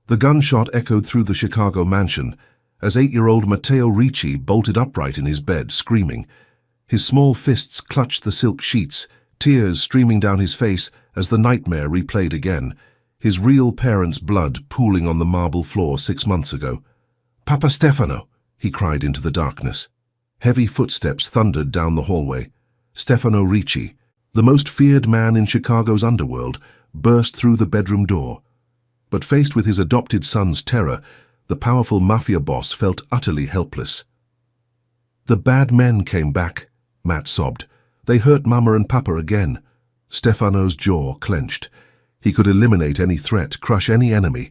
The gunshot echoed through the Chicago mansion as 8-year-old Matteo Ricci bolted upright in his bed, screaming. His small fists clutched the silk sheets, tears streaming down his face as the nightmare replayed again, his real parents' blood pooling on the marble floor 6 months ago. "Papa Stefano!" he cried into the darkness. Heavy footsteps thundered down the hallway. Stefano Ricci, the most feared man in Chicago's underworld, burst through the bedroom door. But faced with his adopted son's terror, the powerful Mafia boss felt utterly helpless. "The bad men came back," Matt sobbed. "They hurt Mama and Papa again." Stefano's jaw clenched. He could eliminate any threat, crush any enemy,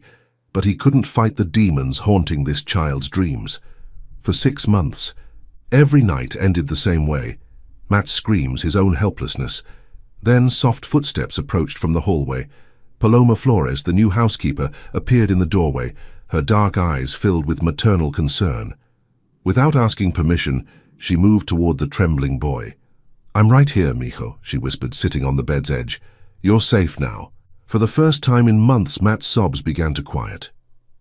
but he couldn't fight the demons haunting this child's dreams. For 6 months, every night ended the same way. Matt's screams, his own helplessness. Then soft footsteps approached from the hallway. Paloma Flores, the new housekeeper, appeared in the doorway, her dark eyes filled with maternal concern. Without asking permission, she moved toward the trembling boy. "I'm right here, mijo," she whispered, sitting on the bed's edge. "You're safe now." For the first time in months, Matt's sobs began to quiet.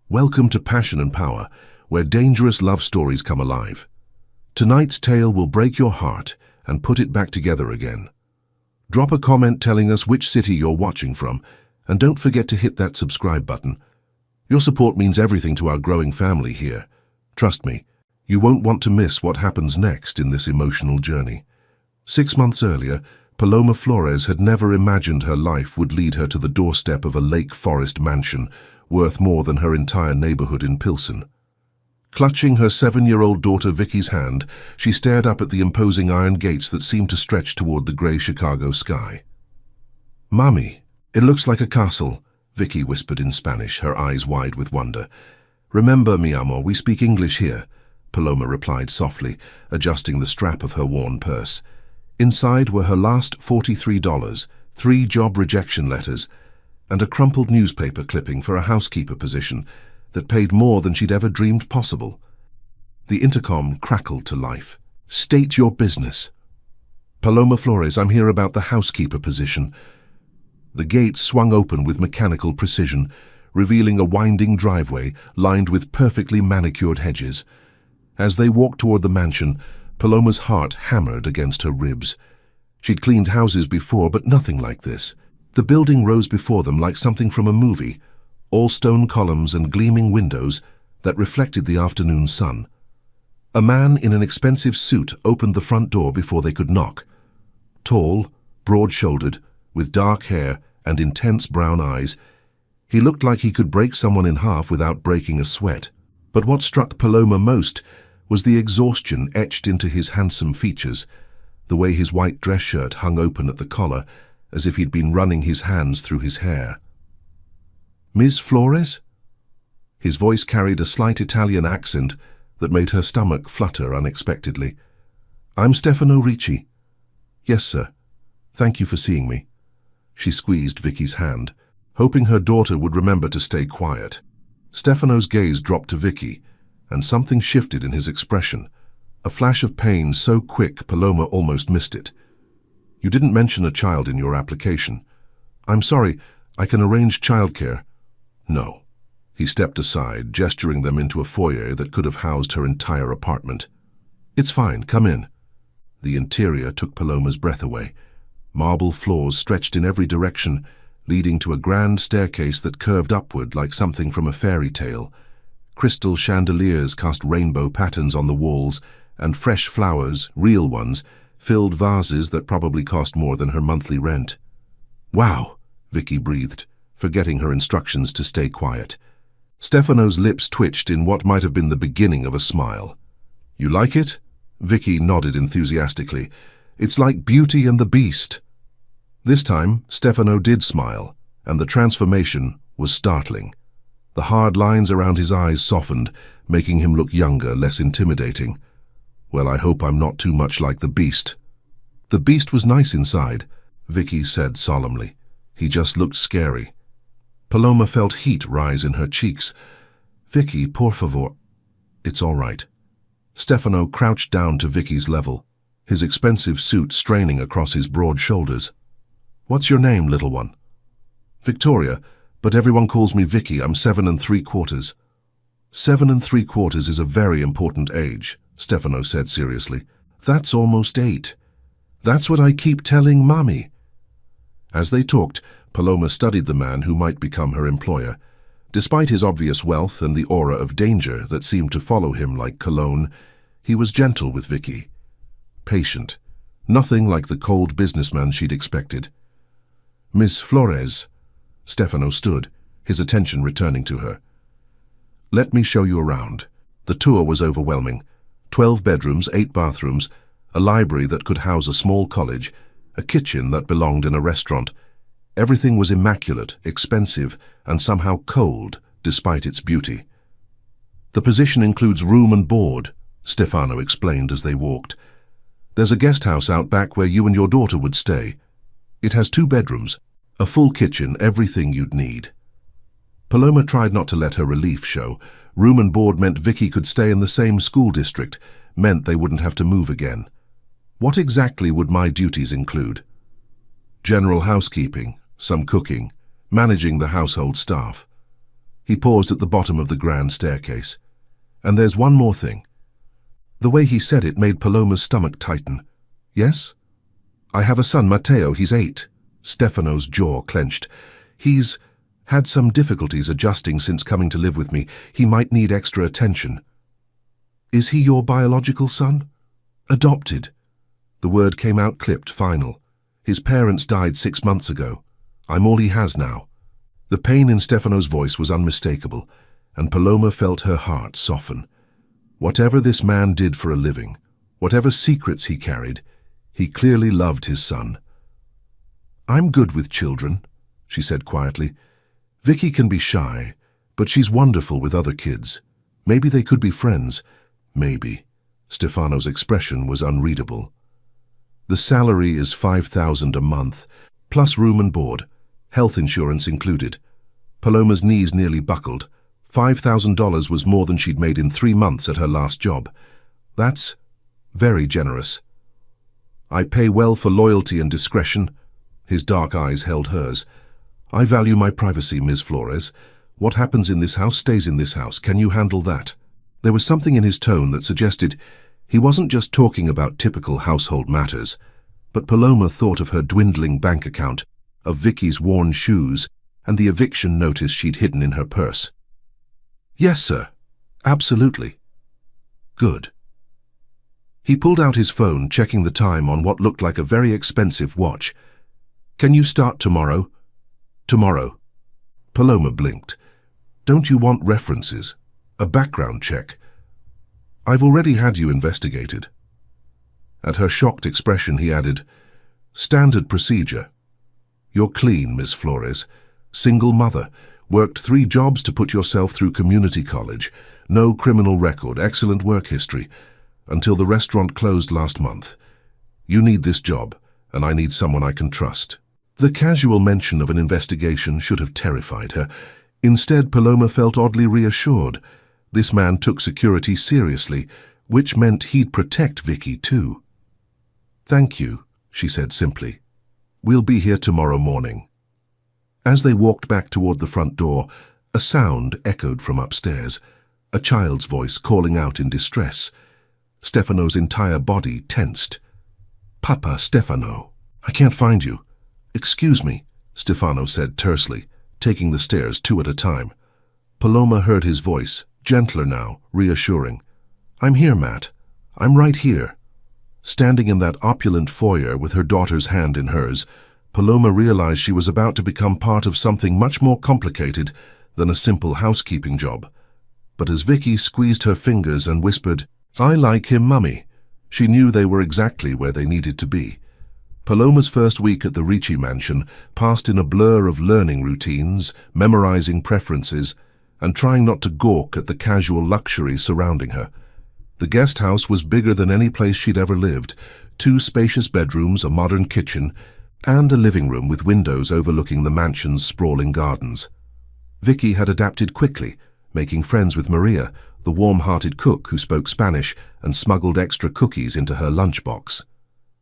Welcome to Passion and Power, where dangerous love stories come alive. Tonight's tale will break your heart and put it back together again. Drop a comment telling us which city you're watching from, and don't forget to hit that subscribe button. Your support means everything to our growing family here. Trust me, you won't want to miss what happens next in this emotional journey. 6 months earlier, Paloma Flores had never imagined her life would lead her to the doorstep of a Lake Forest mansion worth more than her entire neighborhood in Pilsen. Clutching her 7-year-old daughter Vicky's hand, she stared up at the imposing iron gates that seemed to stretch toward the gray Chicago sky. "Mommy, it looks like a castle," Vicky whispered in Spanish, her eyes wide with wonder. "Remember, mi amor, we speak English here," Paloma replied softly, adjusting the strap of her worn purse. Inside were her last $43, 3 job rejection letters, and a crumpled newspaper clipping for a housekeeper position that paid more than she'd ever dreamed possible. The intercom crackled to life. "State your business." "Paloma Flores, I'm here about the housekeeper position." The gate swung open with mechanical precision, revealing a winding driveway lined with perfectly manicured hedges. As they walked toward the mansion, Paloma's heart hammered against her ribs. She'd cleaned houses before, but nothing like this. The building rose before them like something from a movie, all stone columns and gleaming windows that reflected the afternoon sun. A man in an expensive suit opened the front door before they could knock. Tall, broad-shouldered, with dark hair and intense brown eyes, he looked like he could break someone in half without breaking a sweat. But what struck Paloma most was the exhaustion etched into his handsome features, the way his white dress shirt hung open at the collar, as if he'd been running his hands through his hair. "Ms. Flores?" His voice carried a slight Italian accent that made her stomach flutter unexpectedly. "I'm Stefano Ricci." "Yes, sir. Thank you for seeing me." She squeezed Vicky's hand, hoping her daughter would remember to stay quiet. Stefano's gaze dropped to Vicky, and something shifted in his expression, a flash of pain so quick Paloma almost missed it. "You didn't mention a child in your application." "I'm sorry, I can arrange childcare." "No." He stepped aside, gesturing them into a foyer that could have housed her entire apartment. "It's fine, come in." The interior took Paloma's breath away. Marble floors stretched in every direction, leading to a grand staircase that curved upward like something from a fairy tale. Crystal chandeliers cast rainbow patterns on the walls, and fresh flowers, real ones, filled vases that probably cost more than her monthly rent. "Wow," Vicky breathed, forgetting her instructions to stay quiet. Stefano's lips twitched in what might have been the beginning of a smile. "You like it?" Vicky nodded enthusiastically. "It's like Beauty and the Beast." This time, Stefano did smile, and the transformation was startling. The hard lines around his eyes softened, making him look younger, less intimidating. "Well, I hope I'm not too much like the Beast." "The Beast was nice inside," Vicky said solemnly. "He just looked scary." Paloma felt heat rise in her cheeks. "Vicky, por favor." "It's all right." Stefano crouched down to Vicky's level, his expensive suit straining across his broad shoulders. "What's your name, little one?" "Victoria, But everyone calls me Vicky. I'm 7 3/4. 7 3/4 is a very important age, Stefano said seriously. That's almost 8. That's what I keep telling Mummy. As they talked, Paloma studied the man who might become her employer. Despite his obvious wealth and the aura of danger that seemed to follow him like cologne, he was gentle with Vicky. Patient. Nothing like the cold businessman she'd expected. Miss Flores. Stefano stood, his attention returning to her. Let me show you around. The tour was overwhelming. 12 bedrooms, 8 bathrooms, a library that could house a small college, a kitchen that belonged in a restaurant. Everything was immaculate, expensive, and somehow cold, despite its beauty. The position includes room and board, Stefano explained as they walked. There's a guest house out back where you and your daughter would stay. It has 2 bedrooms, a full kitchen, everything you'd need. Paloma tried not to let her relief show. Room and board meant Vicky could stay in the same school district, meant they wouldn't have to move again. What exactly would my duties include? General housekeeping, some cooking, managing the household staff. He paused at the bottom of the grand staircase. And there's one more thing. The way he said it made Paloma's stomach tighten. Yes? I have a son, Matteo. He's 8. Stefano's jaw clenched. He's had some difficulties adjusting since coming to live with me. He might need extra attention. Is he your biological son? Adopted. The word came out clipped, final. His parents died 6 months ago. I'm all he has now. The pain in Stefano's voice was unmistakable, and Paloma felt her heart soften. Whatever this man did for a living, whatever secrets he carried, he clearly loved his son. I'm good with children, she said quietly. Vicky can be shy, but she's wonderful with other kids. Maybe they could be friends. Maybe. Stefano's expression was unreadable. The salary is $5,000 a month, plus room and board, health insurance included. Paloma's knees nearly buckled. $5,000 was more than she'd made in 3 months at her last job. That's very generous. I pay well for loyalty and discretion. His dark eyes held hers. I value my privacy, Ms. Flores. What happens in this house stays in this house. Can you handle that? There was something in his tone that suggested he wasn't just talking about typical household matters, but Paloma thought of her dwindling bank account, of Vicky's worn shoes, and the eviction notice she'd hidden in her purse. Yes, sir. Absolutely. Good. He pulled out his phone, checking the time on what looked like a very expensive watch. Can you start tomorrow? Tomorrow. Paloma blinked. Don't you want references? A background check? I've already had you investigated. At her shocked expression, he added, Standard procedure. You're clean, Miss Flores. Single mother. Worked 3 jobs to put yourself through community college. No criminal record. Excellent work history. Until the restaurant closed last month. You need this job, and I need someone I can trust. The casual mention of an investigation should have terrified her. Instead, Paloma felt oddly reassured. This man took security seriously, which meant he'd protect Vicky too. Thank you, she said simply. We'll be here tomorrow morning. As they walked back toward the front door, a sound echoed from upstairs, a child's voice calling out in distress. Stefano's entire body tensed. Papa, Stefano, I can't find you. Excuse me, Stefano said tersely, taking the stairs 2 at a time. Paloma heard his voice, gentler now, reassuring. I'm here, Matt. I'm right here. Standing in that opulent foyer with her daughter's hand in hers, Paloma realized she was about to become part of something much more complicated than a simple housekeeping job. But as Vicky squeezed her fingers and whispered, I like him, Mummy, she knew they were exactly where they needed to be. Paloma's first week at the Ricci mansion passed in a blur of learning routines, memorizing preferences, and trying not to gawk at the casual luxury surrounding her. The guest house was bigger than any place she'd ever lived, 2 spacious bedrooms, a modern kitchen, and a living room with windows overlooking the mansion's sprawling gardens. Vicky had adapted quickly, making friends with Maria, the warm-hearted cook who spoke Spanish and smuggled extra cookies into her lunchbox.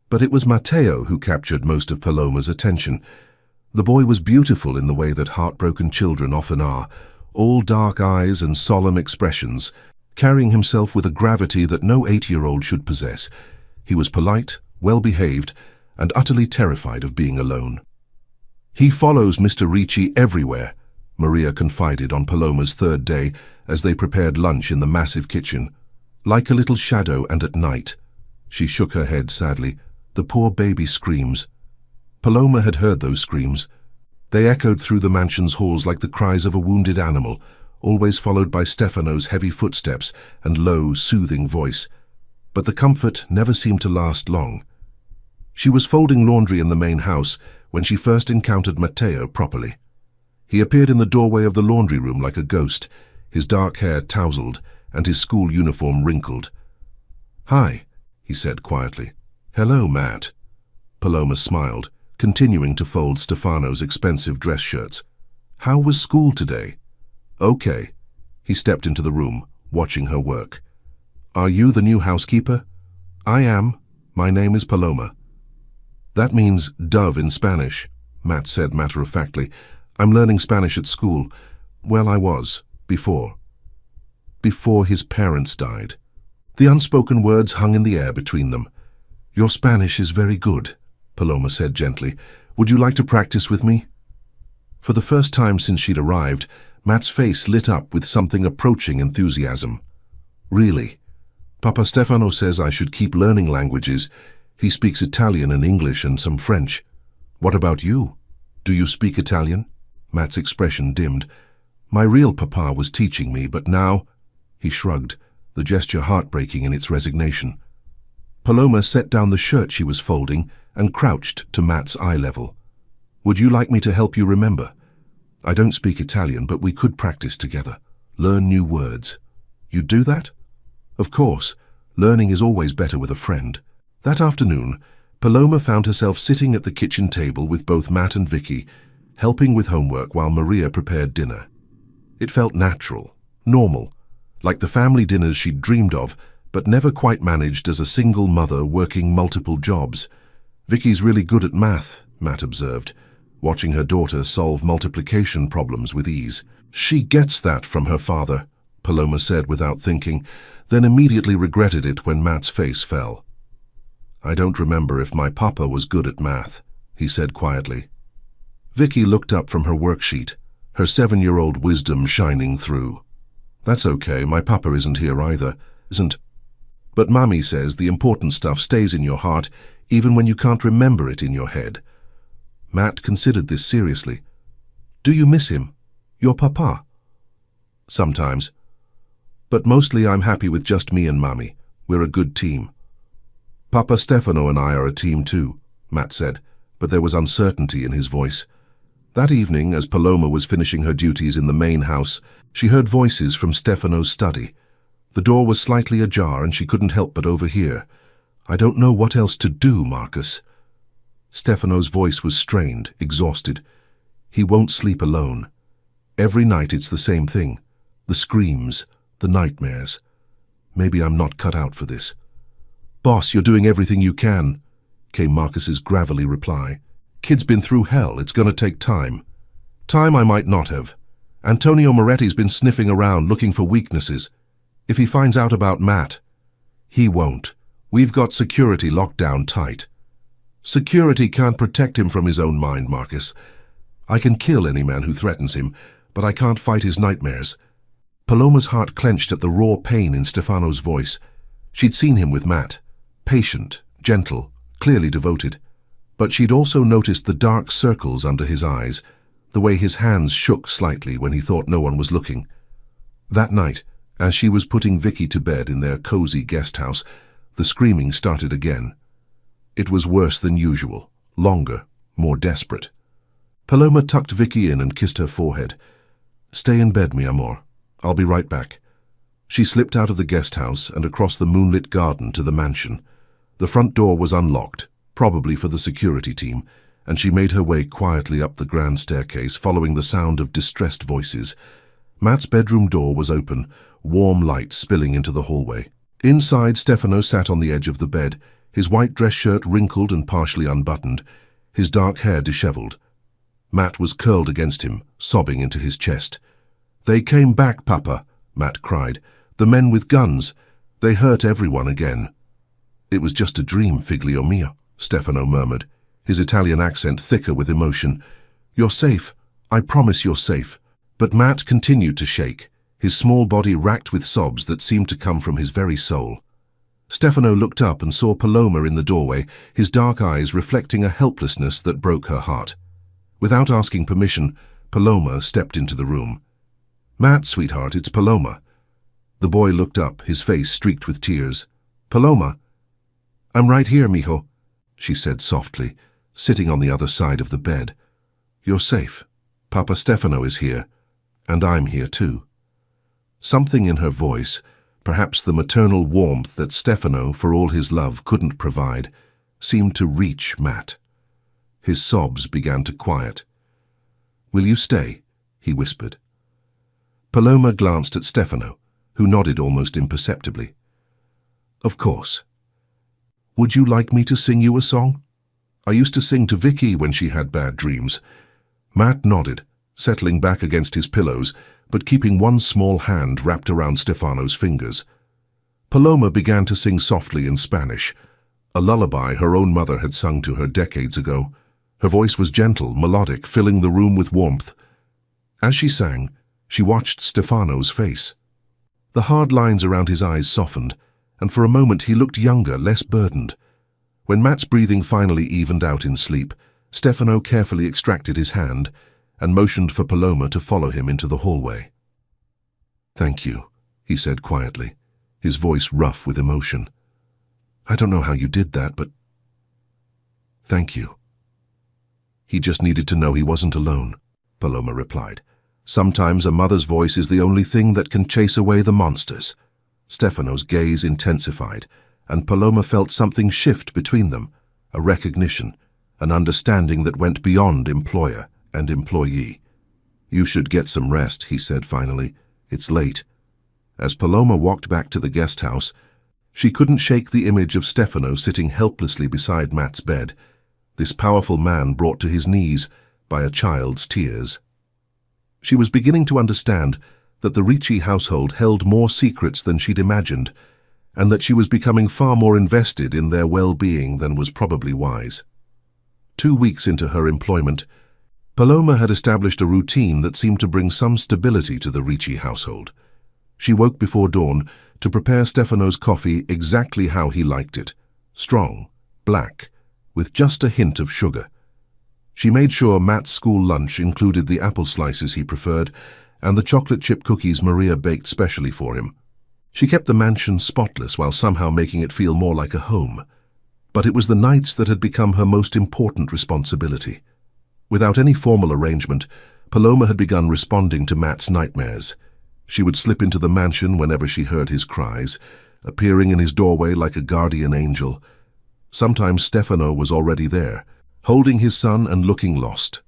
But it was Matteo who captured most of Paloma's attention. The boy was beautiful in the way that heartbroken children often are, all dark eyes and solemn expressions, carrying himself with a gravity that no 8-year-old should possess. He was polite, well-behaved, and utterly terrified of being alone. "He follows Mr. Ricci everywhere," Maria confided on Paloma's third day as they prepared lunch in the massive kitchen. "Like a little shadow and at night." She shook her head sadly. "The poor baby screams." Paloma had heard those screams. They echoed through the mansion's halls like the cries of a wounded animal, always followed by Stefano's heavy footsteps and low, soothing voice. But the comfort never seemed to last long. She was folding laundry in the main house when she first encountered Matteo properly. He appeared in the doorway of the laundry room like a ghost, his dark hair tousled and his school uniform wrinkled. "Hi," he said quietly. "Hello, Matt." Paloma smiled, continuing to fold Stefano's expensive dress shirts. "How was school today?" "Okay." He stepped into the room, watching her work. "Are you the new housekeeper?" "I am. My name is Paloma." "That means dove in Spanish," Matt said matter-of-factly. "I'm learning Spanish at school. Well, I was, before his parents died." The unspoken words hung in the air between them. "Your Spanish is very good," Paloma said gently. "Would you like to practice with me?" For the first time since she'd arrived, Matt's face lit up with something approaching enthusiasm. "Really? Papa Stefano says I should keep learning languages. He speaks Italian and English and some French. What about you? Do you speak Italian?" Matt's expression dimmed. "My real papa was teaching me, but now—" He shrugged, the gesture heartbreaking in its resignation. Paloma set down the shirt she was folding and crouched to Matt's eye level. "Would you like me to help you remember? I don't speak Italian, but we could practice together. Learn new words. You'd do that?" "Of course. Learning is always better with a friend." That afternoon, Paloma found herself sitting at the kitchen table with both Matt and Vicky, helping with homework while Maria prepared dinner. It felt natural, normal, like the family dinners she'd dreamed of, but never quite managed as a single mother working multiple jobs. "Vicky's really good at math," Matt observed, watching her daughter solve multiplication problems with ease. "She gets that from her father," Paloma said without thinking, then immediately regretted it when Matt's face fell. "I don't remember if my papa was good at math," he said quietly. Vicky looked up from her worksheet, her 7-year-old wisdom shining through. "That's okay, my papa isn't here either, isn't. But Mommy says the important stuff stays in your heart even when you can't remember it in your head." Matt considered this seriously. "Do you miss him? Your papa?" "Sometimes. But mostly I'm happy with just me and Mommy. We're a good team." "Papa Stefano and I are a team too," Matt said, but there was uncertainty in his voice. That evening, as Paloma was finishing her duties in the main house, she heard voices from Stefano's study. The door was slightly ajar and she couldn't help but overhear. "I don't know what else to do, Marcus." Stefano's voice was strained, exhausted. "He won't sleep alone. Every night it's the same thing. The screams, the nightmares. Maybe I'm not cut out for this." "Boss, you're doing everything you can," came Marcus's gravelly reply. "Kid's been through hell. It's going to take time." "Time I might not have. Antonio Moretti's been sniffing around looking for weaknesses. If he finds out about Matt—" "He won't. We've got security locked down tight." "Security can't protect him from his own mind, Marcus. I can kill any man who threatens him, but I can't fight his nightmares." Paloma's heart clenched at the raw pain in Stefano's voice. She'd seen him with Matt, patient, gentle, clearly devoted. But she'd also noticed the dark circles under his eyes, the way his hands shook slightly when he thought no one was looking. That night, as she was putting Vicky to bed in their cozy guest house, the screaming started again. It was worse than usual, longer, more desperate. Paloma tucked Vicky in and kissed her forehead. "Stay in bed, mi amor. I'll be right back." She slipped out of the guest house and across the moonlit garden to the mansion. The front door was unlocked, probably for the security team, and she made her way quietly up the grand staircase, following the sound of distressed voices. Matt's bedroom door was open, warm light spilling into the hallway. Inside, Stefano sat on the edge of the bed, his white dress shirt wrinkled and partially unbuttoned, his dark hair disheveled. Matt was curled against him, sobbing into his chest. "They came back, Papa," Matt cried. "The men with guns. They hurt everyone again." "It was just a dream, figlio mio," Stefano murmured, his Italian accent thicker with emotion. "You're safe. I promise you're safe." But Matt continued to shake, his small body racked with sobs that seemed to come from his very soul. Stefano looked up and saw Paloma in the doorway, his dark eyes reflecting a helplessness that broke her heart. Without asking permission, Paloma stepped into the room. "Matt, sweetheart, it's Paloma." The boy looked up, his face streaked with tears. "Paloma?" "I'm right here, mijo," she said softly, sitting on the other side of the bed. "You're safe. Papa Stefano is here, and I'm here too." Something in her voice, perhaps the maternal warmth that Stefano, for all his love, couldn't provide, seemed to reach Matt. His sobs began to quiet. "Will you stay?" he whispered. Paloma glanced at Stefano, who nodded almost imperceptibly. "Of course. Would you like me to sing you a song? I used to sing to Vicky when she had bad dreams." Matt nodded, settling back against his pillows, but keeping one small hand wrapped around Stefano's fingers. Paloma began to sing softly in Spanish, a lullaby her own mother had sung to her decades ago. Her voice was gentle, melodic, filling the room with warmth. As she sang, she watched Stefano's face. The hard lines around his eyes softened, and for a moment he looked younger, less burdened. When Matt's breathing finally evened out in sleep, Stefano carefully extracted his hand and motioned for Paloma to follow him into the hallway. "Thank you," he said quietly, his voice rough with emotion. "I don't know how you did that, but thank you." "He just needed to know he wasn't alone," Paloma replied. "Sometimes a mother's voice is the only thing that can chase away the monsters." Stefano's gaze intensified, and Paloma felt something shift between them, a recognition, an understanding that went beyond employer and employee. "You should get some rest," he said finally. "It's late." As Paloma walked back to the guest house, she couldn't shake the image of Stefano sitting helplessly beside Matt's bed, this powerful man brought to his knees by a child's tears. She was beginning to understand that the Ricci household held more secrets than she'd imagined, and that she was becoming far more invested in their well-being than was probably wise. 2 weeks into her employment, Paloma had established a routine that seemed to bring some stability to the Ricci household. She woke before dawn to prepare Stefano's coffee exactly how he liked it, strong, black, with just a hint of sugar. She made sure Matt's school lunch included the apple slices he preferred and the chocolate chip cookies Maria baked specially for him. She kept the mansion spotless while somehow making it feel more like a home. But it was the nights that had become her most important responsibility. Without any formal arrangement, Paloma had begun responding to Matt's nightmares. She would slip into the mansion whenever she heard his cries, appearing in his doorway like a guardian angel. Sometimes Stefano was already there, holding his son and looking lost.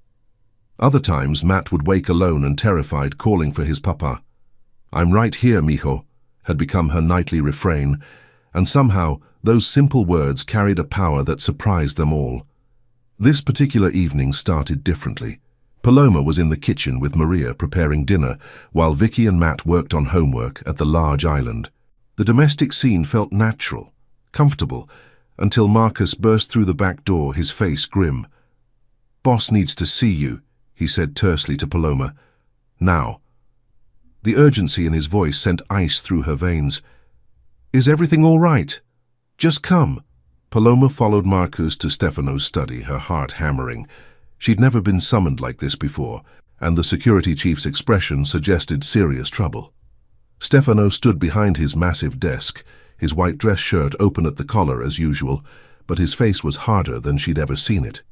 Other times Matt would wake alone and terrified, calling for his papa. "I'm right here, mijo," had become her nightly refrain, and somehow those simple words carried a power that surprised them all. This particular evening started differently. Paloma was in the kitchen with Maria preparing dinner, while Vicky and Matt worked on homework at the large island. The domestic scene felt natural, comfortable, until Marcus burst through the back door, his face grim. "Boss needs to see you," he said tersely to Paloma. "Now." The urgency in his voice sent ice through her veins. "Is everything all right? Just come." Paloma followed Marcus to Stefano's study, her heart hammering. She'd never been summoned like this before, and the security chief's expression suggested serious trouble. Stefano stood behind his massive desk, his white dress shirt open at the collar as usual, but his face was harder than she'd ever seen it.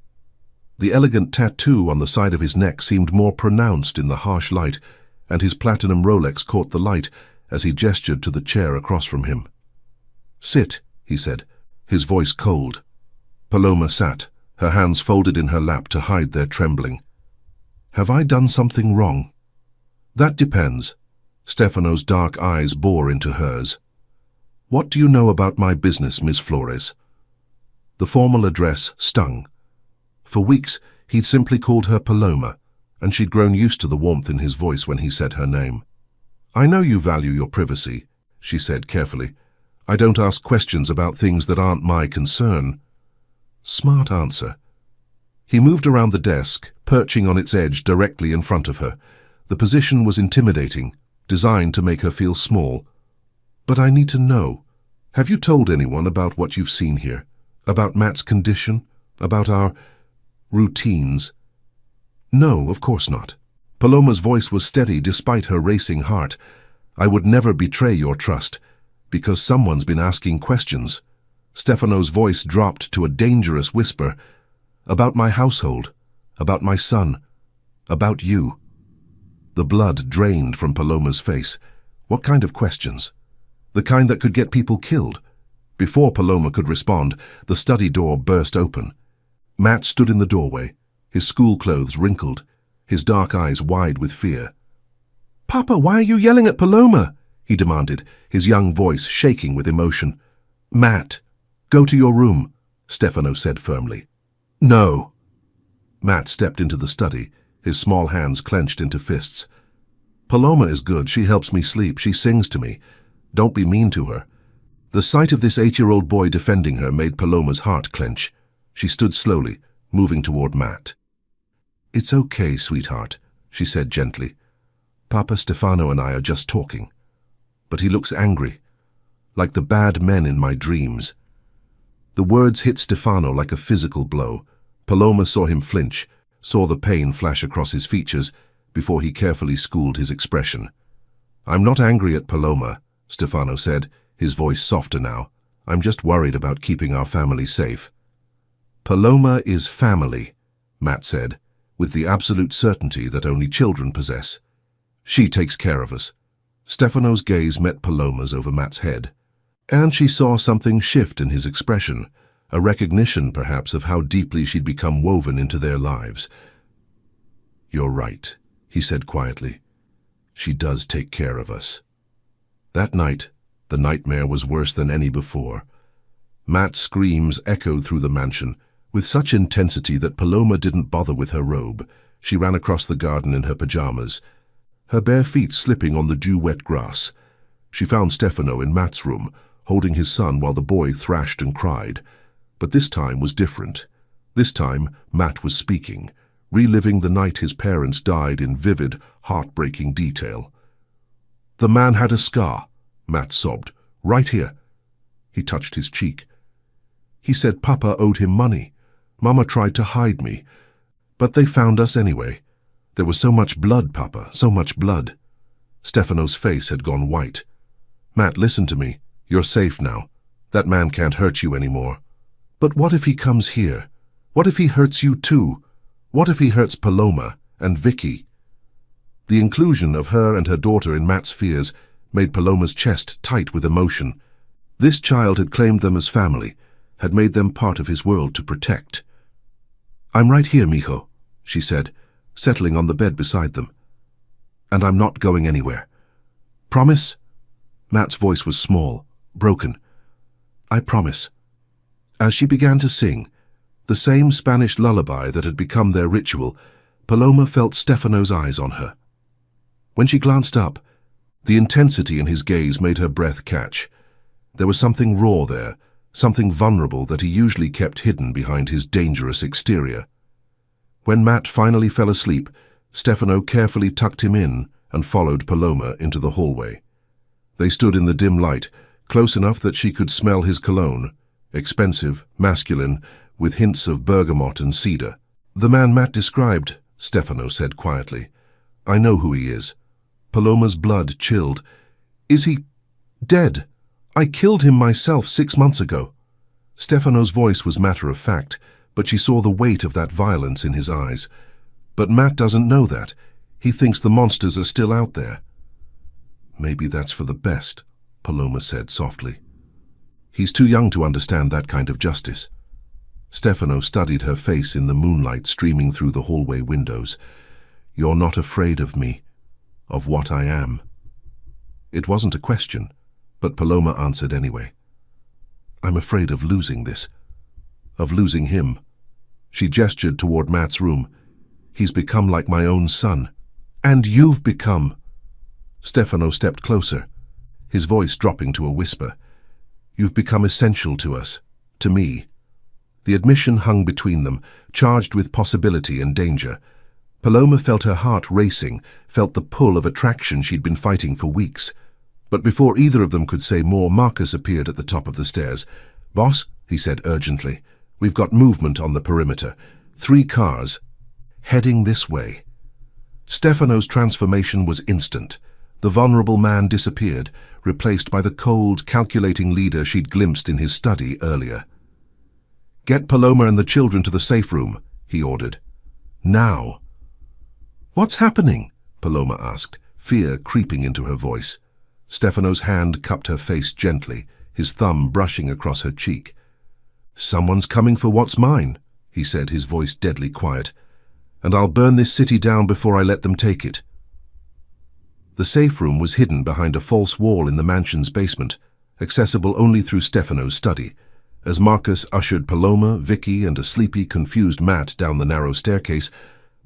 The elegant tattoo on the side of his neck seemed more pronounced in the harsh light, and his platinum Rolex caught the light as he gestured to the chair across from him. "Sit," he said, his voice cold. Paloma sat, her hands folded in her lap to hide their trembling. "Have I done something wrong?" "That depends." Stefano's dark eyes bore into hers. "What do you know about my business, Miss Flores?" The formal address stung. For weeks, He'd simply called her Paloma, and she'd grown used to the warmth in his voice when he said her name. "I know you value your privacy," she said carefully. "I don't ask questions about things that aren't my concern." Smart answer. He moved around the desk, perching on its edge directly in front of her. The position was intimidating, designed to make her feel small. "But I need to know. Have you told anyone about what you've seen here? About Matt's condition? About our routines?" "No, of course not." Paloma's voice was steady despite her racing heart. "I would never betray your trust, because someone's been asking questions." Stefano's voice dropped to a dangerous whisper. "About my household, about my son, about you." The blood drained from Paloma's face. What kind of questions? The kind that could get people killed. Before Paloma could respond, the study door burst open. Matt stood in the doorway, his school clothes wrinkled, his dark eyes wide with fear. "Papa, why are you yelling at Paloma?" he demanded, his young voice shaking with emotion. "Matt, go to your room," Stefano said firmly. "No." Matt stepped into the study, his small hands clenched into fists. "Paloma is good. She helps me sleep. She sings to me. Don't be mean to her." The sight of this 8-year-old boy defending her made Paloma's heart clench. She stood slowly, moving toward Matt. "It's okay, sweetheart," she said gently. "Papa, Stefano and I are just talking. But he looks angry, like the bad men in my dreams." The words hit Stefano like a physical blow. Paloma saw him flinch, saw the pain flash across his features, before he carefully schooled his expression. "I'm not angry at Paloma," Stefano said, his voice softer now. "I'm just worried about keeping our family safe." "Paloma is family," Matt said, with the absolute certainty that only children possess. "She takes care of us." Stefano's gaze met Paloma's over Matt's head, and she saw something shift in his expression, a recognition, perhaps, of how deeply she'd become woven into their lives. "You're right," he said quietly. "She does take care of us." That night, the nightmare was worse than any before. Matt's screams echoed through the mansion, with such intensity that Paloma didn't bother with her robe. She ran across the garden in her pajamas, her bare feet slipping on the dew-wet grass. She found Stefano in Matt's room, holding his son while the boy thrashed and cried. But this time was different. This time, Matt was speaking, reliving the night his parents died in vivid, heartbreaking detail. "The man had a scar," Matt sobbed, "right here." He touched his cheek. "He said Papa owed him money. Mama tried to hide me. But they found us anyway. There was so much blood, Papa, so much blood." Stefano's face had gone white. "Matt, listen to me. You're safe now. That man can't hurt you anymore." "But what if he comes here? What if he hurts you too? What if he hurts Paloma and Vicky?" The inclusion of her and her daughter in Matt's fears made Paloma's chest tight with emotion. This child had claimed them as family, had made them part of his world to protect. "I'm right here, mijo," she said, settling on the bed beside them. "And I'm not going anywhere. Promise?" Matt's voice was small, broken. "I promise." As she began to sing, the same Spanish lullaby that had become their ritual, Paloma felt Stefano's eyes on her. When she glanced up, the intensity in his gaze made her breath catch. There was something raw there, something vulnerable that he usually kept hidden behind his dangerous exterior. When Matt finally fell asleep, Stefano carefully tucked him in and followed Paloma into the hallway. They stood in the dim light, close enough that she could smell his cologne, expensive, masculine, with hints of bergamot and cedar. "The man Matt described," Stefano said quietly. "I know who he is." Paloma's blood chilled. "Is he dead? I killed him myself 6 months ago." Stefano's voice was matter-of-fact, but she saw the weight of that violence in his eyes. "But Matt doesn't know that. He thinks the monsters are still out there." "Maybe that's for the best," Paloma said softly. "He's too young to understand that kind of justice." Stefano studied her face in the moonlight streaming through the hallway windows. "You're not afraid of me, of what I am." It wasn't a question, but Paloma answered anyway. "I'm afraid of losing this, of losing him." She gestured toward Matt's room. "He's become like my own son. And you've become." Stefano stepped closer, his voice dropping to a whisper. "You've become essential to us, to me." The admission hung between them, charged with possibility and danger. Paloma felt her heart racing, felt the pull of attraction she'd been fighting for weeks. But before either of them could say more, Marcus appeared at the top of the stairs. "Boss," he said urgently, "we've got movement on the perimeter. 3 cars, heading this way." Stefano's transformation was instant. The vulnerable man disappeared, replaced by the cold, calculating leader she'd glimpsed in his study earlier. "Get Paloma and the children to the safe room," he ordered. "Now." "What's happening?" Paloma asked, fear creeping into her voice. Stefano's hand cupped her face gently, his thumb brushing across her cheek. "Someone's coming for what's mine," he said, his voice deadly quiet. "And I'll burn this city down before I let them take it." The safe room was hidden behind a false wall in the mansion's basement, accessible only through Stefano's study. As Marcus ushered Paloma, Vicky, and a sleepy, confused Matt down the narrow staircase,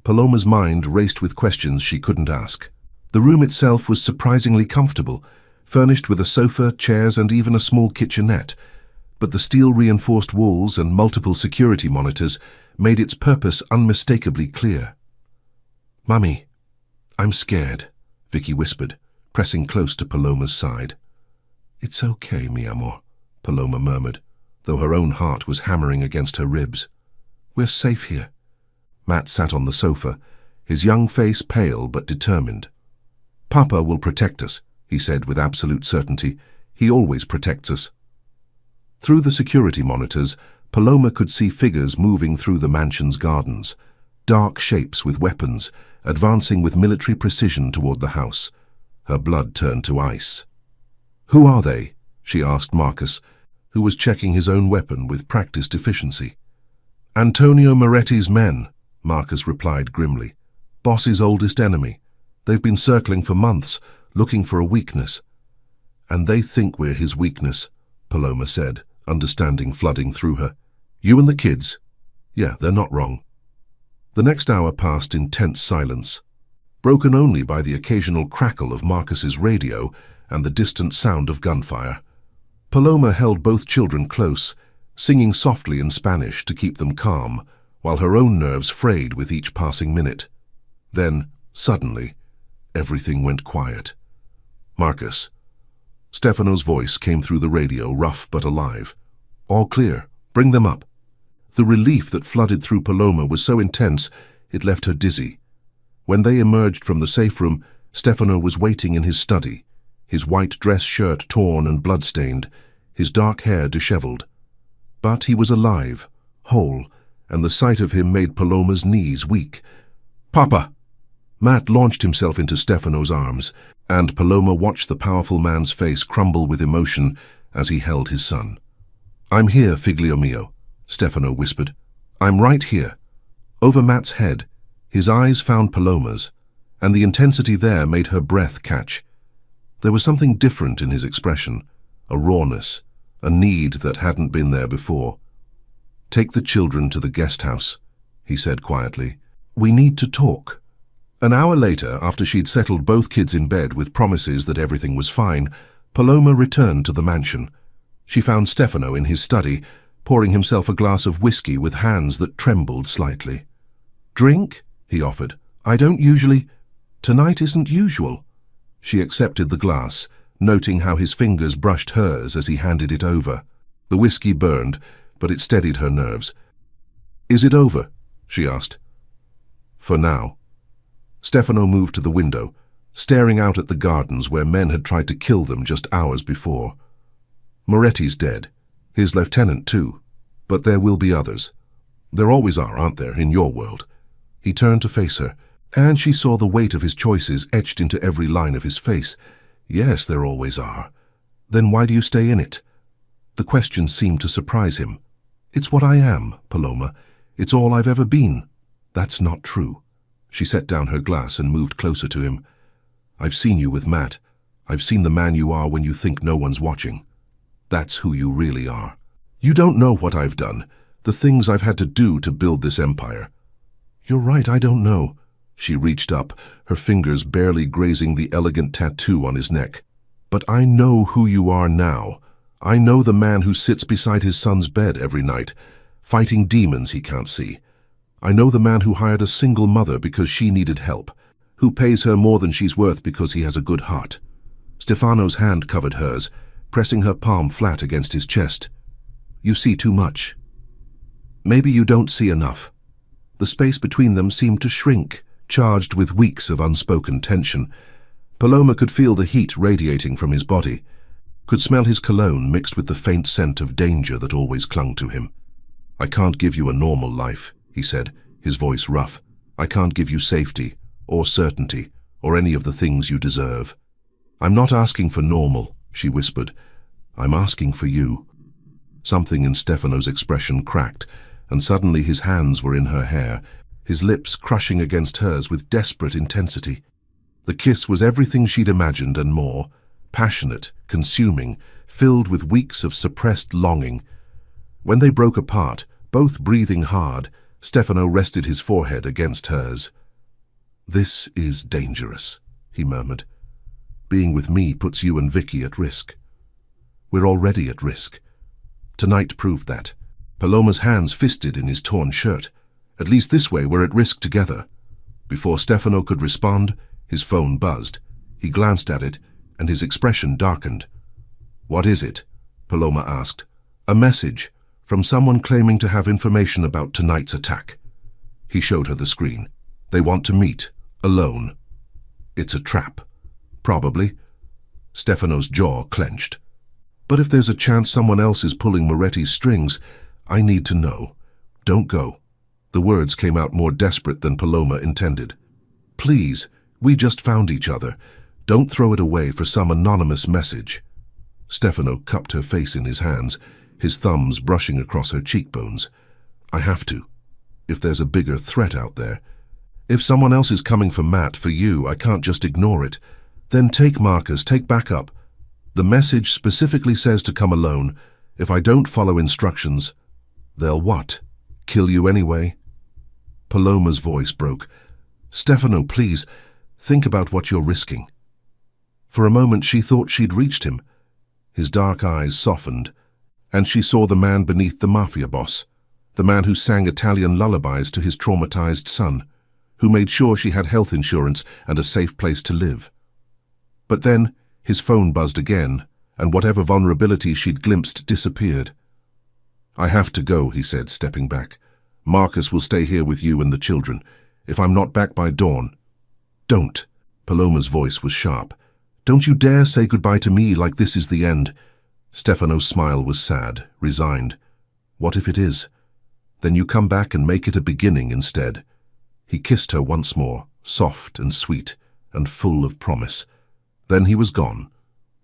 Paloma's mind raced with questions she couldn't ask. The room itself was surprisingly comfortable, furnished with a sofa, chairs, and even a small kitchenette, but the steel-reinforced walls and multiple security monitors made its purpose unmistakably clear. "Mummy, I'm scared," Vicky whispered, pressing close to Paloma's side. "It's okay, mi amor," Paloma murmured, though her own heart was hammering against her ribs. "We're safe here." Matt sat on the sofa, his young face pale but determined. "Papa will protect us," he said with absolute certainty. "He always protects us." Through the security monitors, Paloma could see figures moving through the mansion's gardens, dark shapes with weapons, advancing with military precision toward the house. Her blood turned to ice. "Who are they?" she asked Marcus, who was checking his own weapon with practiced efficiency. "Antonio Moretti's men," Marcus replied grimly. "Boss's oldest enemy. They've been circling for months, looking for a weakness." "And they think we're his weakness," Paloma said, understanding flooding through her. "You and the kids? Yeah, they're not wrong." The next hour passed in tense silence, broken only by the occasional crackle of Marcus's radio and the distant sound of gunfire. Paloma held both children close, singing softly in Spanish to keep them calm, while her own nerves frayed with each passing minute. Then, suddenly, everything went quiet. "Marcus." Stefano's voice came through the radio, rough but alive. "All clear. Bring them up." The relief that flooded through Paloma was so intense it left her dizzy. When they emerged from the safe room, Stefano was waiting in his study, his white dress shirt torn and blood-stained, his dark hair disheveled. But he was alive, whole, and the sight of him made Paloma's knees weak. "Papa!" Matt launched himself into Stefano's arms, and Paloma watched the powerful man's face crumble with emotion as he held his son. "I'm here, figlio mio," Stefano whispered. "I'm right here." Over Matt's head, his eyes found Paloma's, and the intensity there made her breath catch. There was something different in his expression, a rawness, a need that hadn't been there before. "Take the children to the guest house," he said quietly. "We need to talk." An hour later, after she'd settled both kids in bed with promises that everything was fine, Paloma returned to the mansion. She found Stefano in his study, pouring himself a glass of whiskey with hands that trembled slightly. "Drink?" he offered. "I don't usually—" "Tonight isn't usual." She accepted the glass, noting how his fingers brushed hers as he handed it over. The whiskey burned, but it steadied her nerves. "Is it over?" she asked. "For now." Stefano moved to the window, staring out at the gardens where men had tried to kill them just hours before. "Moretti's dead. His lieutenant too. But there will be others. There always are, aren't there, in your world?" He turned to face her, and she saw the weight of his choices etched into every line of his face. "Yes, there always are. Then why do you stay in it?" The question seemed to surprise him. "It's what I am, Paloma. It's all I've ever been." "That's not true." She set down her glass and moved closer to him. "I've seen you with Matt. I've seen the man you are when you think no one's watching. That's who you really are. You don't know what I've done, The things I've had to do to build this empire. You're right, I don't know. She reached up, her fingers barely grazing the elegant tattoo on his neck. But I know who you are now. I know the man who sits beside his son's bed every night, fighting demons he can't see. I know the man who hired a single mother because she needed help, who pays her more than she's worth because he has a good heart. Stefano's hand covered hers, pressing her palm flat against his chest. You see too much. Maybe you don't see enough. The space between them seemed to shrink, charged with weeks of unspoken tension. Paloma could feel the heat radiating from his body, could smell his cologne mixed with the faint scent of danger that always clung to him. I can't give you a normal life, he said, his voice rough. I can't give you safety, or certainty, or any of the things you deserve. I'm not asking for normal, she whispered. I'm asking for you. Something in Stefano's expression cracked, and suddenly his hands were in her hair, his lips crushing against hers with desperate intensity. The kiss was everything she'd imagined and more, passionate, consuming, filled with weeks of suppressed longing. When they broke apart, both breathing hard, Stefano rested his forehead against hers. This is dangerous, he murmured. Being with me puts you and Vicky at risk. We're already at risk. Tonight proved that. Paloma's hands fisted in his torn shirt. At least this way we're at risk together. Before Stefano could respond, his phone buzzed. He glanced at it, and his expression darkened. What is it? Paloma asked. A message, from someone claiming to have information about tonight's attack. He showed her the screen. They want to meet, alone. It's a trap. Probably. Stefano's jaw clenched. But if there's a chance someone else is pulling Moretti's strings, I need to know. Don't go. The words came out more desperate than Paloma intended. Please, we just found each other. Don't throw it away for some anonymous message. Stefano cupped her face in his hands, his thumbs brushing across her cheekbones. I have to. If there's a bigger threat out there. If someone else is coming for Matt, for you, I can't just ignore it. Then take Marcus, take backup. The message specifically says to come alone. If I don't follow instructions, they'll what? Kill you anyway? Paloma's voice broke. Stefano, please, think about what you're risking. For a moment she thought she'd reached him. His dark eyes softened, and she saw the man beneath the Mafia boss, the man who sang Italian lullabies to his traumatized son, who made sure she had health insurance and a safe place to live. But then his phone buzzed again, and whatever vulnerability she'd glimpsed disappeared. I have to go, he said, stepping back. Marcus will stay here with you and the children. If I'm not back by dawn. Don't. Paloma's voice was sharp. Don't you dare say goodbye to me like this is the end. Stefano's smile was sad, resigned. What if it is? Then you come back and make it a beginning instead. He kissed her once more, soft and sweet, and full of promise. Then he was gone,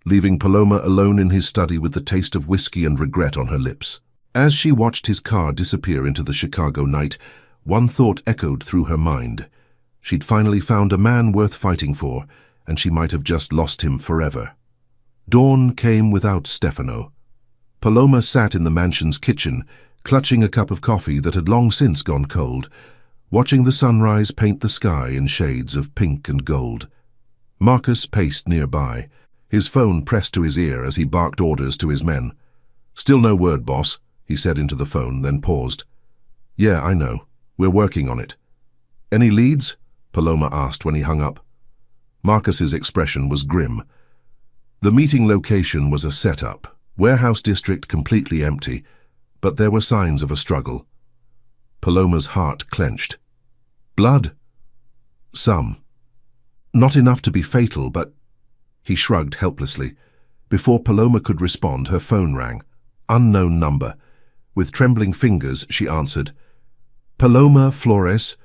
leaving Paloma alone in his study with the taste of whiskey and regret on her lips. As she watched his car disappear into the Chicago night, one thought echoed through her mind. She'd finally found a man worth fighting for, and she might have just lost him forever. Dawn came without Stefano. Paloma sat in the mansion's kitchen, clutching a cup of coffee that had long since gone cold, watching the sunrise paint the sky in shades of pink and gold. Marcus paced nearby, his phone pressed to his ear as he barked orders to his men. Still no word, boss, he said into the phone, then paused. Yeah, I know. We're working on it. Any leads? Paloma asked when he hung up. Marcus's expression was grim. The meeting location was a setup, warehouse district completely empty, but there were signs of a struggle. Paloma's heart clenched. Blood? Some. Not enough to be fatal, but... He shrugged helplessly. Before Paloma could respond, her phone rang. Unknown number. With trembling fingers, she answered. Paloma Flores?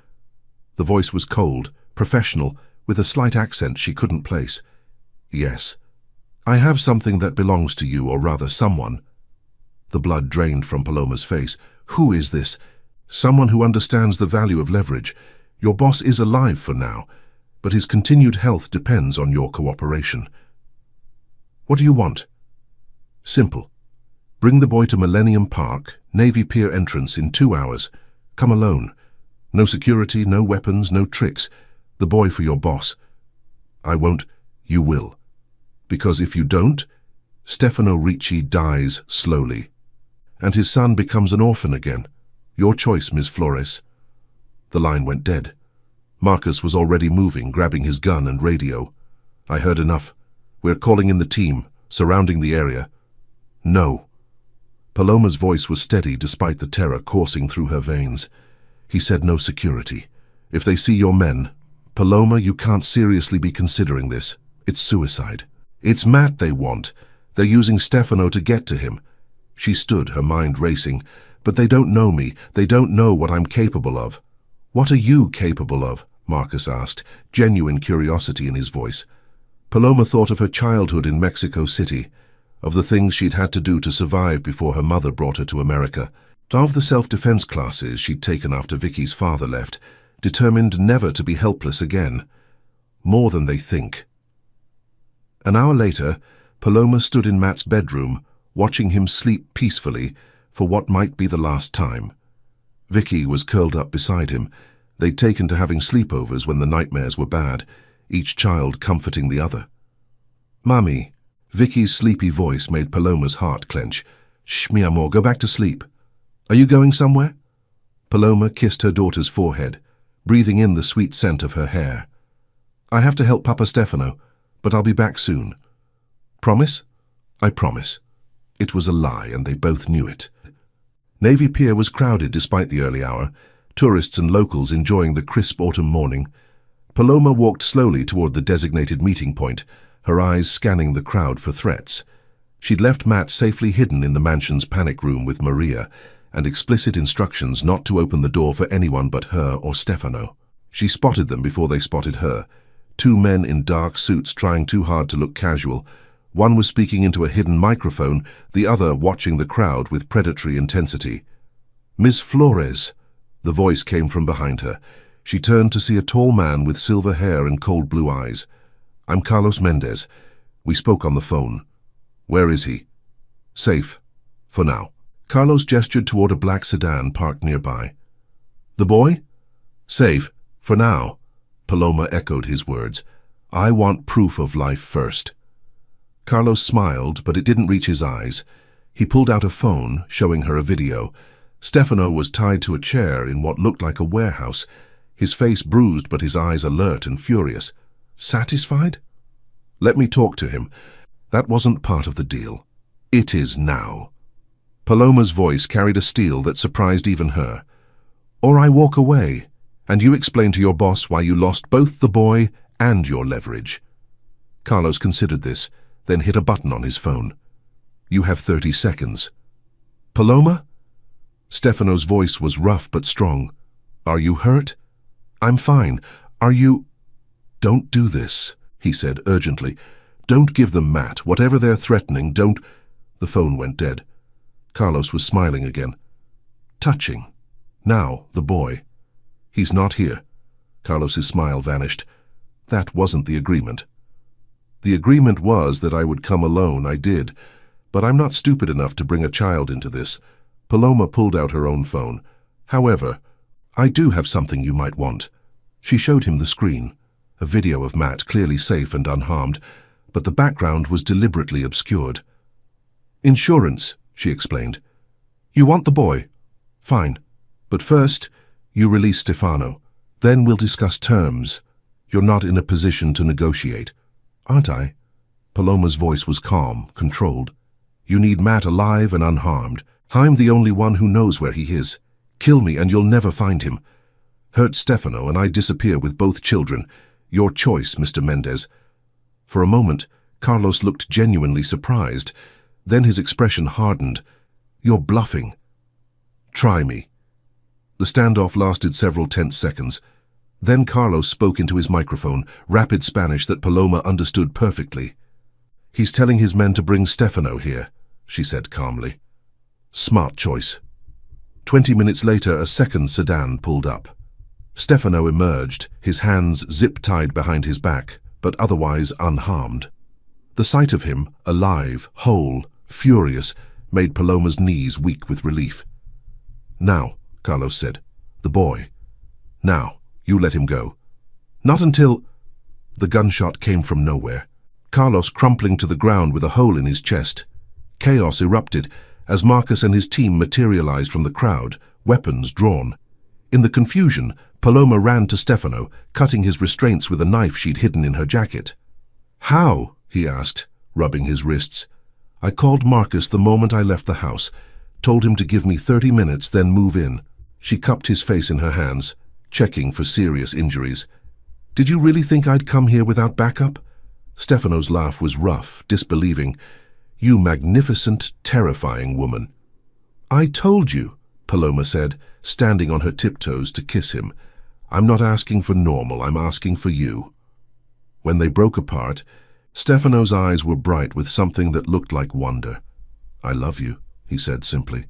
The voice was cold, professional, with a slight accent she couldn't place. Yes. I have something that belongs to you, or rather someone. The blood drained from Paloma's face. Who is this? Someone who understands the value of leverage. Your boss is alive for now, but his continued health depends on your cooperation. What do you want? Simple. Bring the boy to Millennium Park, Navy Pier entrance in 2 hours. Come alone. No security, no weapons, no tricks. The boy for your boss. I won't. You will. Because if you don't, Stefano Ricci dies slowly. And his son becomes an orphan again. Your choice, Ms. Flores. The line went dead. Marcus was already moving, grabbing his gun and radio. I heard enough. We're calling in the team, surrounding the area. No. Paloma's voice was steady despite the terror coursing through her veins. He said no security. If they see your men, Paloma, you can't seriously be considering this. It's suicide. It's Matt they want. They're using Stefano to get to him. She stood, her mind racing. But they don't know me. They don't know what I'm capable of. What are you capable of? Marcus asked, genuine curiosity in his voice. Paloma thought of her childhood in Mexico City, of the things she'd had to do to survive before her mother brought her to America, of the self-defense classes she'd taken after Vicky's father left, determined never to be helpless again. More than they think. An hour later, Paloma stood in Matt's bedroom, watching him sleep peacefully for what might be the last time. Vicky was curled up beside him. They'd taken to having sleepovers when the nightmares were bad, each child comforting the other. Mami. Vicky's sleepy voice made Paloma's heart clench. Shh, mi amor, go back to sleep. Are you going somewhere? Paloma kissed her daughter's forehead, breathing in the sweet scent of her hair. I have to help Papa Stefano, but I'll be back soon. Promise? I promise. It was a lie, and they both knew it. Navy Pier was crowded despite the early hour, tourists and locals enjoying the crisp autumn morning. Paloma walked slowly toward the designated meeting point, her eyes scanning the crowd for threats. She'd left Matt safely hidden in the mansion's panic room with Maria, and explicit instructions not to open the door for anyone but her or Stefano. She spotted them before they spotted her. 2 men in dark suits trying too hard to look casual. One was speaking into a hidden microphone, the other watching the crowd with predatory intensity. Miss Flores. The voice came from behind her. She turned to see a tall man with silver hair and cold blue eyes. I'm Carlos Mendez. We spoke on the phone. Where is he? Safe. For now. Carlos gestured toward a black sedan parked nearby. The boy? Safe. For now. Paloma echoed his words. I want proof of life first. Carlos smiled, but it didn't reach his eyes. He pulled out a phone, showing her a video. Stefano was tied to a chair in what looked like a warehouse, his face bruised but his eyes alert and furious. Satisfied? Let me talk to him. That wasn't part of the deal. It is now. Paloma's voice carried a steel that surprised even her. Or I walk away, and you explain to your boss why you lost both the boy and your leverage. Carlos considered this, then hit a button on his phone. You have 30 seconds. Paloma? Stefano's voice was rough but strong. Are you hurt? I'm fine. Are you... Don't do this, he said urgently. Don't give them Matt. Whatever they're threatening, don't... The phone went dead. Carlos was smiling again. Touching. Now, the boy. He's not here. Carlos's smile vanished. That wasn't the agreement. The agreement was that I would come alone, I did. But I'm not stupid enough to bring a child into this. Paloma pulled out her own phone. However, I do have something you might want. She showed him the screen. A video of Matt, clearly safe and unharmed, but the background was deliberately obscured. Insurance, she explained. You want the boy? Fine. But first, you release Stefano. Then we'll discuss terms. You're not in a position to negotiate. Aren't I? Paloma's voice was calm, controlled. You need Matt alive and unharmed. I'm the only one who knows where he is. Kill me and you'll never find him. Hurt Stefano and I disappear with both children. Your choice, Mr. Mendez. For a moment, Carlos looked genuinely surprised. Then his expression hardened. You're bluffing. Try me. The standoff lasted several tense seconds. Then Carlos spoke into his microphone, rapid Spanish that Paloma understood perfectly. He's telling his men to bring Stefano here, she said calmly. Smart choice. 20 minutes later, a second sedan pulled up. Stefano emerged, his hands zip-tied behind his back, but otherwise unharmed. The sight of him, alive, whole, furious, made Paloma's knees weak with relief. Now, Carlos said. The boy. Now, you let him go. Not until... The gunshot came from nowhere. Carlos crumpling to the ground with a hole in his chest. Chaos erupted as Marcus and his team materialized from the crowd, weapons drawn. In the confusion, Paloma ran to Stefano, cutting his restraints with a knife she'd hidden in her jacket. How? He asked, rubbing his wrists. I called Marcus the moment I left the house, told him to give me 30 minutes, then move in. She cupped his face in her hands, checking for serious injuries. Did you really think I'd come here without backup? Stefano's laugh was rough, disbelieving. You magnificent, terrifying woman. I told you, Paloma said, standing on her tiptoes to kiss him. I'm not asking for normal, I'm asking for you. When they broke apart, Stefano's eyes were bright with something that looked like wonder. I love you, he said simply.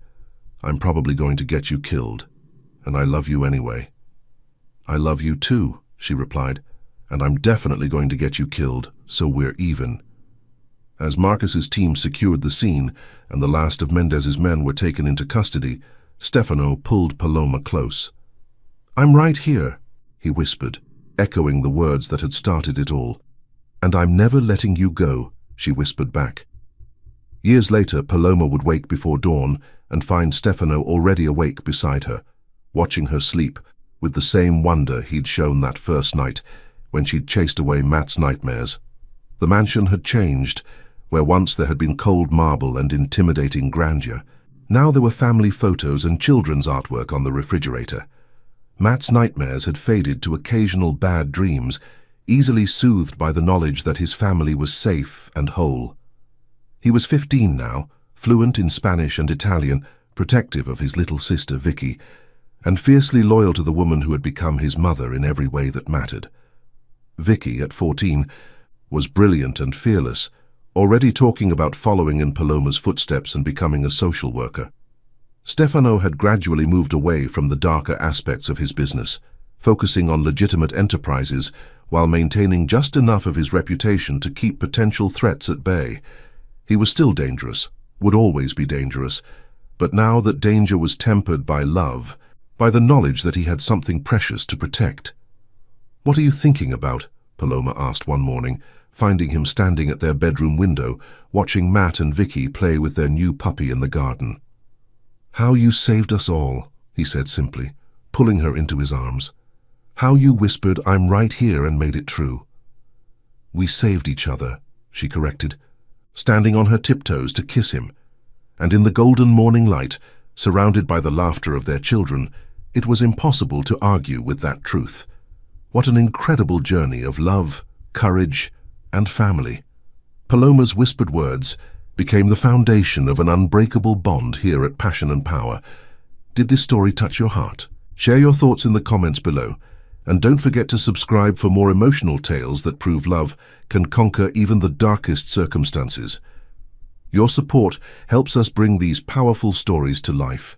I'm probably going to get you killed, and I love you anyway. I love you too, she replied, and I'm definitely going to get you killed, so we're even. As Marcus's team secured the scene and the last of Mendez's men were taken into custody, Stefano pulled Paloma close. I'm right here, he whispered, echoing the words that had started it all. And I'm never letting you go, she whispered back. Years later, Paloma would wake before dawn and find Stefano already awake beside her, watching her sleep with the same wonder he'd shown that first night when she'd chased away Matt's nightmares. The mansion had changed. Where once there had been cold marble and intimidating grandeur, now there were family photos and children's artwork on the refrigerator. Matt's nightmares had faded to occasional bad dreams, easily soothed by the knowledge that his family was safe and whole. He was 15 now, fluent in Spanish and Italian, protective of his little sister Vicky, and fiercely loyal to the woman who had become his mother in every way that mattered. Vicky, at 14, was brilliant and fearless, already talking about following in Paloma's footsteps and becoming a social worker. Stefano had gradually moved away from the darker aspects of his business, focusing on legitimate enterprises while maintaining just enough of his reputation to keep potential threats at bay. He was still dangerous, would always be dangerous, but now that danger was tempered by love, by the knowledge that he had something precious to protect. What are you thinking about? Paloma asked one morning, finding him standing at their bedroom window, watching Matt and Vicky play with their new puppy in the garden. How you saved us all, he said simply, pulling her into his arms. How you whispered, I'm right here, and made it true. We saved each other, she corrected, standing on her tiptoes to kiss him. And in the golden morning light, surrounded by the laughter of their children, it was impossible to argue with that truth. What an incredible journey of love, courage, and family. Paloma's whispered words became the foundation of an unbreakable bond here at Passion and Power. Did this story touch your heart? Share your thoughts in the comments below, and don't forget to subscribe for more emotional tales that prove love can conquer even the darkest circumstances. Your support helps us bring these powerful stories to life.